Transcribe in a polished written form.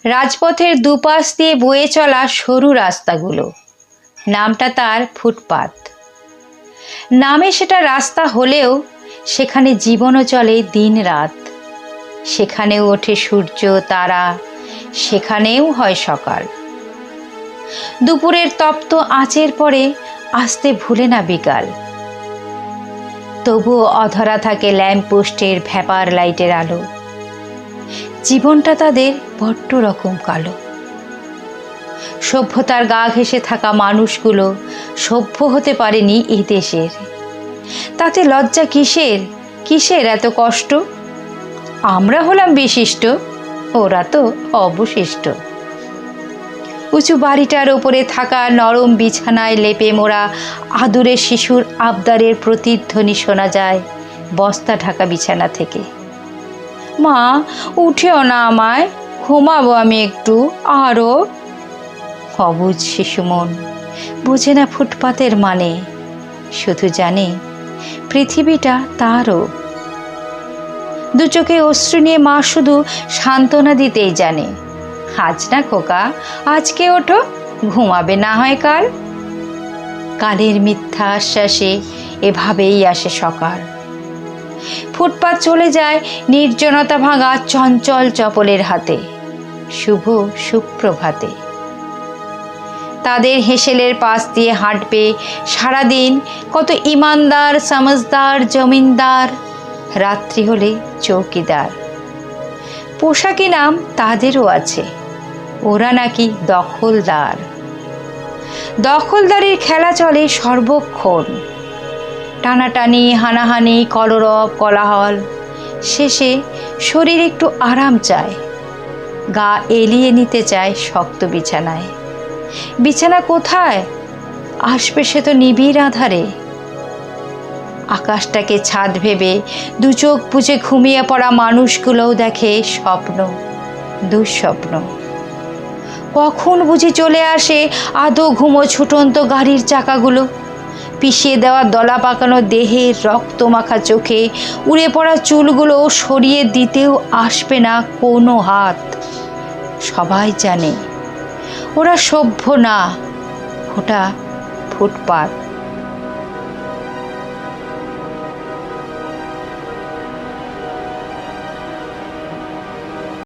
রাজপথের দুপাশ দিয়ে বয়ে চলা সরু রাস্তাগুলো, নামটা তার ফুটপাত। নামে সেটা রাস্তা হলেও সেখানে জীবনও চলে দিন রাত। সেখানেও ওঠে সূর্য তারা, সেখানেও হয় সকাল। দুপুরের তপ্ত আঁচের পরে আসতে ভুলে না বিকাল। তবুও অধরা থাকে ল্যাম্পপোস্টের ভ্যাপার লাইটের আলো। জীবনটা তাদের বড্ড রকম কালো। সভ্যতার গা ঘেঁষে থাকা মানুষগুলো সভ্য হতে পারেনি এই দেশের। তাতে লজ্জা কিসের, কিসের এত কষ্ট? আমরা হলাম বিশিষ্ট, ওরা তো অবশিষ্ট। উঁচু বাড়িটার ওপরে থাকা নরম বিছানায় লেপে মোড়া আদুরে শিশুর আবদারের প্রতিধ্বনি শোনা যায় বস্তা ঢাকা বিছানা থেকে। মা, উঠেও না আমায়, ঘুমাবো আমি একটু আরও। অবুঝ শিশু মন বোঝে না ফুটপাতের মানে, শুধু জানে পৃথিবীটা তারও। দু চোখে অশ্রু নিয়ে মা শুধু সান্ত্বনা দিতেই জানে, আজ না খোকা, আজকে ওঠো, ঘুমাবে না হয় কাল। কালের মিথ্যা আশ্বাসে এভাবেই আসে সকাল। ফুটপাত চলে যায় নির্জনতা ভাঙা চঞ্চল চপলের হাতে, শুভ সুপ্রভাতে। তাদের হেসেলের পাশ দিয়ে হাঁটবে সারাদিন কত ইমানদার সমজদার জমিনদার, রাত্রি হলে চৌকিদার। পোশাকি নাম তাদেরও আছে, ওরা নাকি দখলদার। দখলদারির খেলা চলে সর্বক্ষণ, টানাটানি হানাহানি কলরব কোলাহল। শেষে শরীর একটু আরাম চায়, গা এলিয়ে নিতে চায় শক্ত বিছানায়। বিছানা কোথায় আসবে সে তো নিবিড় আধারে। আকাশটাকে ছাদ ভেবে দু চোখ বুজে ঘুমিয়ে পড়া মানুষগুলোও দেখে স্বপ্ন, দুঃস্বপ্ন। কখন বুঝি চলে আসে আদো ঘুমো ছুটন্ত গাড়ির চাকাগুলো, পিষিয়ে দেওয়া দলা পাকানো দেহের রক্ত মাখা চোখে উড়ে পড়া চুলগুলো সরিয়ে দিতেও আসবে না কোনো হাত। সবাই জানে ওরা সভ্য না, ওটা ফুটপাত।